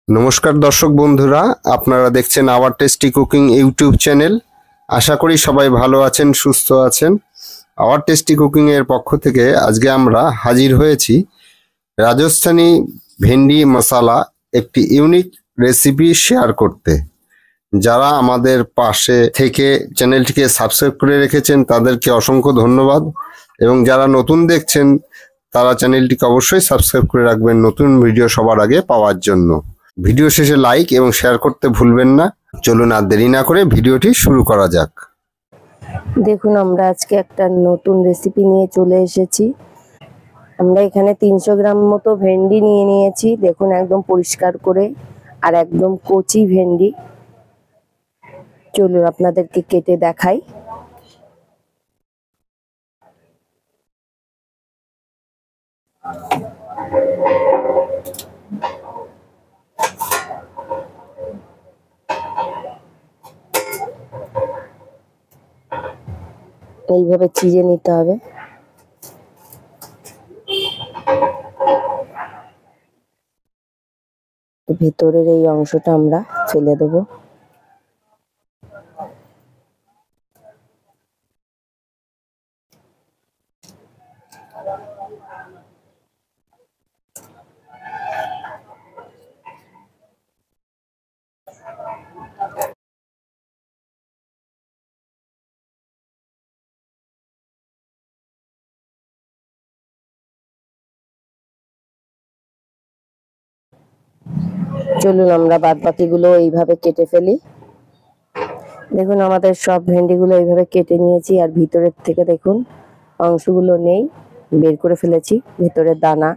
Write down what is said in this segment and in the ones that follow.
নমস্কার দর্শক বন্ধুরা, আপনারা দেখছেন our tasty cooking YouTube channel. আশা করি সবাই ভালো আছেন, সুস্থ আছেন। আওয়ার টেস্টি কুকিং এর পক্ষ থেকে আজকে আমরা হাজির হয়েছি রাজস্থানী ভেন্ডি মশালা একটি ইউনিক রেসিপি শেয়ার করতে। যারা আমাদের পাশে থেকে চ্যানেলটিকে সাবস্ক্রাইব করে রেখেছেন তাদেরকে অসংখ্য ধন্যবাদ, এবং যারা নতুন দেখছেন তারা চ্যানেলটিকে অবশ্যই সাবস্ক্রাইব করে রাখবেন নতুন ভিডিও সবার আগে পাওয়ার জন্য। ভিডিও শেষে লাইক এবং শেয়ার করতে ভুলবেন না। চলুন আর দেরি না করে ভিডিওটি শুরু করা যাক। দেখুন, আমরা আজকে একটা নতুন রেসিপি নিয়ে চলে এসেছি। আমরা এখানে 300 গ্রাম মতো ভেন্ডি নিয়ে নিয়েছি। দেখুন, একদম পরিষ্কার করে আর একদম কচি ভেন্ডি। চলুন আপনাদেরকে কেটে দেখাই। এইভাবে চিড়ে নিতে হবে। ভেতরের এই অংশটা আমরা ফেলে দেব। চলুন আমরা বাদ বাকিগুলো এইভাবে কেটে ফেলি। দেখুন, আমাদের সব ভেন্ডিগুলো এইভাবে কেটে নিয়েছি, আর ভিতরের থেকে দেখুন অংশগুলো নেই, বের করে ফেলেছি ভেতরের দানা।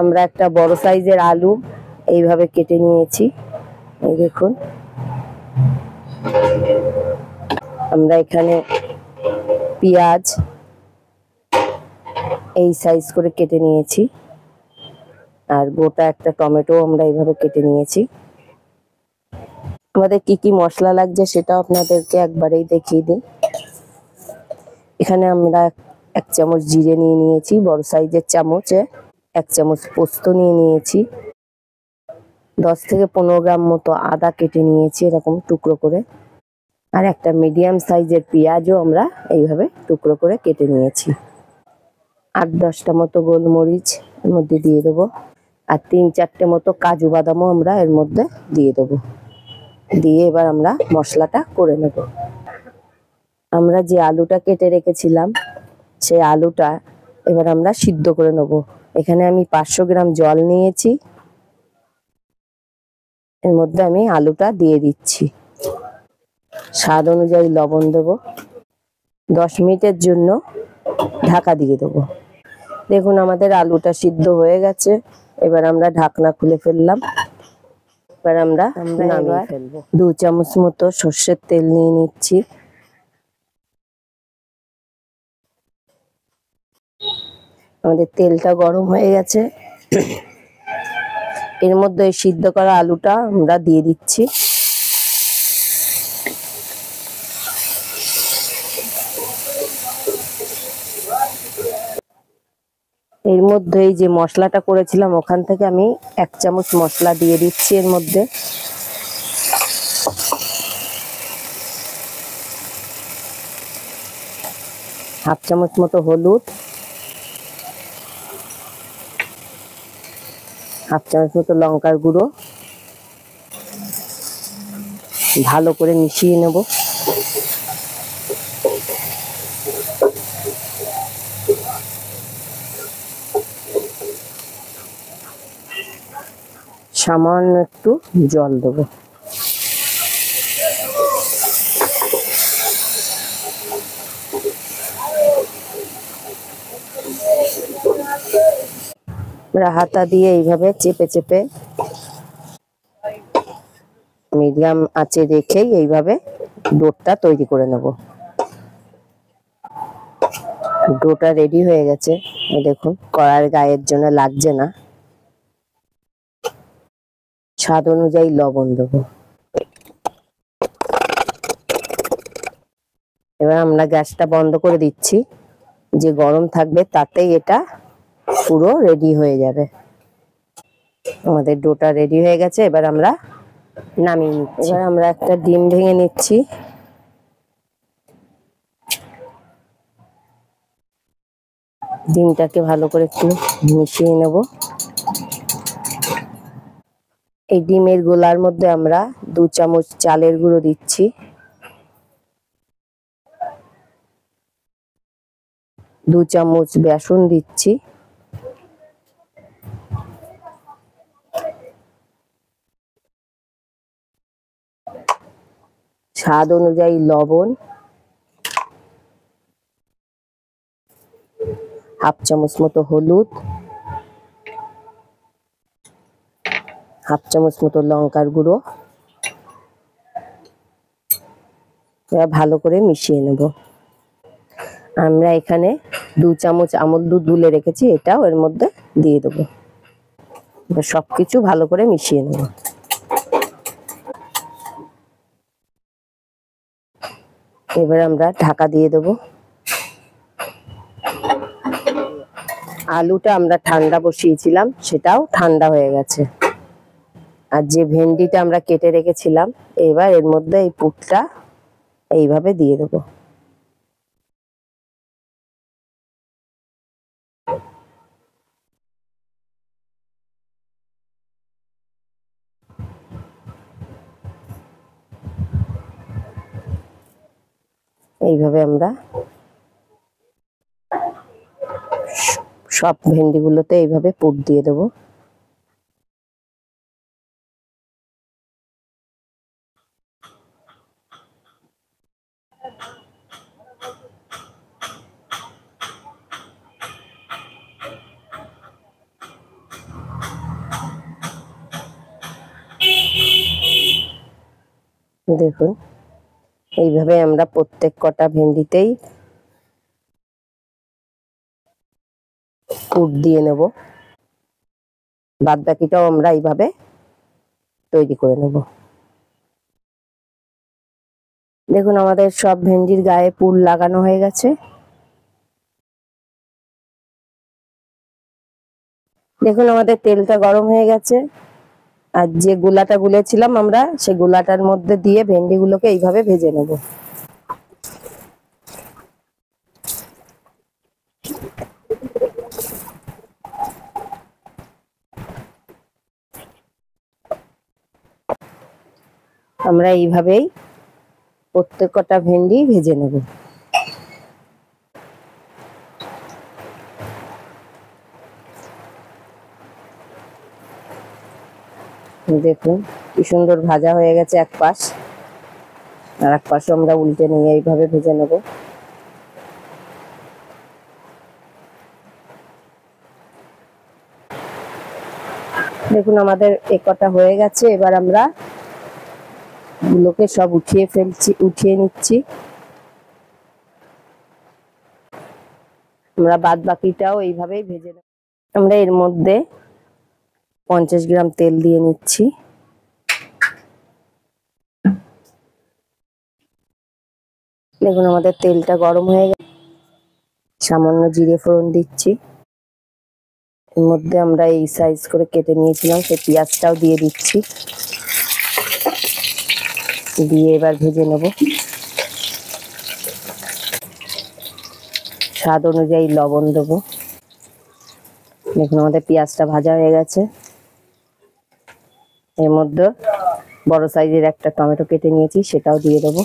আমরা একটা বড় সাইজের আলু এইভাবে কেটে নিয়েছি। এই দেখুন, আমরা এখানে পেঁয়াজ এই সাইজ করে কেটে নিয়েছি, আর গোটা একটা টমেটো আমরা এইভাবে কেটে নিয়েছি। আমাদের কি কি মশলা লাগছে সেটাও আপনাদেরকে একবারেই দেখিয়ে দিই। এখানে আমরা 1 চামচ জিরে নিয়ে নিয়েছি বড় সাইজের চামচে, 1 চামচ পোস্ত নিয়ে নিয়েছি, 10 থেকে 15 গ্রাম মতো আদা কেটে নিয়েছি এরকম টুকরো করে, আর একটা মিডিয়াম সাইজের পেঁয়াজও আমরা এইভাবে টুকরো করে কেটে নিয়েছি। 8-10টা মতো গোলমরিচ এর মধ্যে দিয়ে দেবো, আর 3-4টে মতো কাজু বাদামও আমরা এর মধ্যে দিয়ে দেবো। দিয়ে এবার আমরা মশলাটা করে নেব। আমরা যে আলুটা কেটে রেখেছিলাম সেই আলুটা এবার আমরা সিদ্ধ করে নেব। এখানে আমি 500 গ্রাম জল নিয়েছি, এর মধ্যে আমি আলুটা দিয়ে দিচ্ছি। স্বাদ অনুযায়ী লবণ দেব। 10 মিনিটের জন্য ঢাকা দিয়ে দেবো। দেখুন, আমাদের আলুটা সিদ্ধ হয়ে গেছে। এবার আমরা ঢাকনা খুলে ফেললাম। এবার আমরা নামিয়ে ফেলবো। 2 চামচ মতো সর্ষের তেল নিয়ে নিচ্ছি। আমাদের তেলটা গরম হয়ে গেছে। এর মধ্যে সিদ্ধ করা আলুটা আমরা দিয়ে দিচ্ছি। এর মধ্যে এই যে মশলাটা করেছিলাম ওখান থেকে আমি 1 চামচ মশলা দিয়ে দিচ্ছি এর মধ্যে। হাফ চামচ মতো হলুদ, হাফ চামচ মতো লঙ্কার গুঁড়ো, ভালো করে মিশিয়ে নেব। সামান্য একটু জল দেবো। হাতা দিয়ে এইভাবে চেপে চেপে মিডিয়াম আঁচে রেখেই এইভাবে ডোটা তৈরি করে নেব। ডোটা রেডি হয়ে গেছে। দেখুন, কড়ার গায়ের জন্য লাগছে না। স্বাদ অনুযায়ী লবণ দেবো। এবার আমরা গ্যাসটা বন্ধ করে দিচ্ছি। যে গরম থাকবে তাতেই এটা পুরো রেডি হয়ে যাবে। আমাদের ডোটা রেডি হয়ে গেছে, এবার আমরা নামিয়ে নিচ্ছি। এবার আমরা একটা ডিম ভেঙে নিচ্ছি। ডিমটাকে ভালো করে একটু মিশিয়ে নেব। এই ডিমের গোলার মধ্যে আমরা 2 চামচ চালের গুঁড়ো দিচ্ছি, 2 চামচ বেসন দিচ্ছি, স্বাদ অনুযায়ী লবণ, 1/2 চামচ মতো হলুদ, 1/2 চামচ মতো লঙ্কার গুঁড়ো। এবার ভালো করে মিশিয়ে নেব। আমরা এখানে 2 চামচ আমুল দুধ গুলে রেখেছি, এটাও এর মধ্যে দিয়ে দেবো। এবার সবকিছু ভালো করে মিশিয়ে নেব। এবার আমরা ঢাকা দিয়ে দেব। আলুটা আমরা ঠান্ডা বসিয়েছিলাম, সেটাও ঠান্ডা হয়ে গেছে। আর যে ভেন্ডিটা আমরা কেটে রেখেছিলাম, এবার এর মধ্যে এই পুরটা এইভাবে দিয়ে দেব। এইভাবে আমরা সব ভেন্ডিগুলোতে এইভাবে পুর দিয়ে দেবো। দেখুন, এইভাবে আমরা প্রত্যেক কটা ভেন্ডিতেই পুর দিয়ে নেব। বাদ বাকিটাও আমরা এইভাবে তৈরি করে নেব। দেখুন, আমাদের সব ভেন্ডির গায়ে পুর লাগানো হয়ে গেছে। দেখুন, আমাদের তেলটা গরম হয়ে গেছে। আর যে গোলাটা গুলেছিলাম আমরা, সেই গোলাটার মধ্যে দিয়ে ভেন্ডিগুলোকে এইভাবে ভেজে নেব। আমরা এইভাবেই প্রত্যেক কটা ভেন্ডি ভেজে নেব। দেখুন কি সুন্দর ভাজা হয়ে গেছে এক পাশ, আর এক পাশে আমরা উল্টে নিয়ে এইভাবে ভেজে নেব। দেখুন, আমাদের এ কটা হয়ে গেছে। এবার আমরা গুলোকে সব উঠিয়ে নিচ্ছি। আমরা বাদ বাকিটাও এইভাবেই ভেজে নেব। আমরা এর মধ্যে 50 গ্রাম তেল দিয়ে নিচ্ছি। দেখুন, আমাদের তেলটা গরম হয়ে গেছে। সামান্য জিরে ফোড়ন দিচ্ছি। এর মধ্যে আমরা এই সাইজ করে কেটে নিয়েছিলাম সেই পেঁয়াজটাও দিয়ে দিচ্ছি। দিয়ে এবার ভেজে নেব। স্বাদ অনুযায়ী লবণ দেবো। দেখুন, আমাদের পেঁয়াজটা ভাজা হয়ে গেছে। এর মধ্যে বড় সাইজের একটা টমেটো কেটে নিয়েছি, সেটাও দিয়ে দেবো।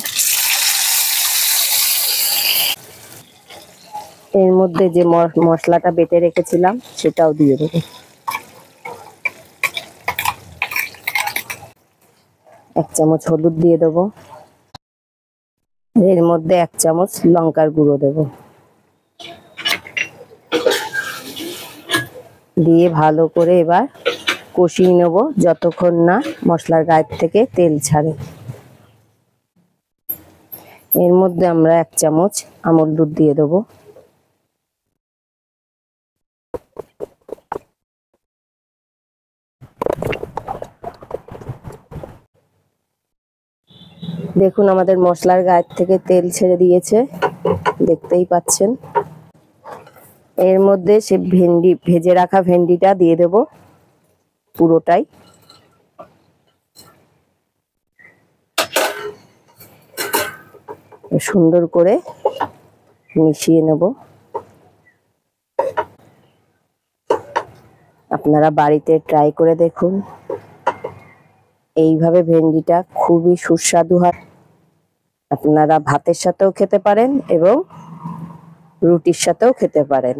এর মধ্যে যে মশলাটা বেটে রেখেছিলাম সেটাও দিয়ে দেবো। 1 চামচ হলুদ দিয়ে দেবো। এর মধ্যে 1 চামচ লঙ্কার গুঁড়ো দেবো। দিয়ে ভালো করে এবার কষিয়ে নেব যতক্ষণ না মশলার গায়ের থেকে তেল ছাড়ে। এর মধ্যে আমরা 1 চামচ আমুল দুধ দিয়ে দেবো। দেখুন, আমাদের মশলার গায়ের থেকে তেল ছেড়ে দিয়েছে, দেখতেই পাচ্ছেন। এর মধ্যে সে ভেজে রাখা ভেন্ডিটা দিয়ে দেব। পুরোটাই। সুন্দর করে মিশিয়ে নেব। আপনারা বাড়িতে ট্রাই করে দেখুন। এইভাবে ভেন্ডিটা খুবই সুস্বাদু হয়। আপনারা ভাতের সাথেও খেতে পারেন এবং রুটির সাথেও খেতে পারেন।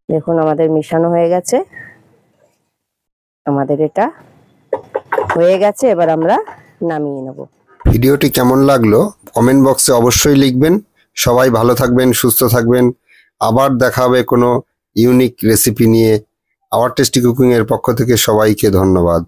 দেখুন আমাদের মিশানো হয়ে গেছে। আমাদের এটা হয়ে গেছে, এবার আমরা নামিয়ে নেব। ভিডিওটি কেমন লাগলো কমেন্ট বক্সে অবশ্যই লিখবেন। সবাই ভালো থাকবেন, সুস্থ থাকবেন। আবার দেখা হবে কোনো ইউনিক রেসিপি নিয়ে। আওয়ার টেস্টি কুকিং এর পক্ষ থেকে সবাইকে ধন্যবাদ।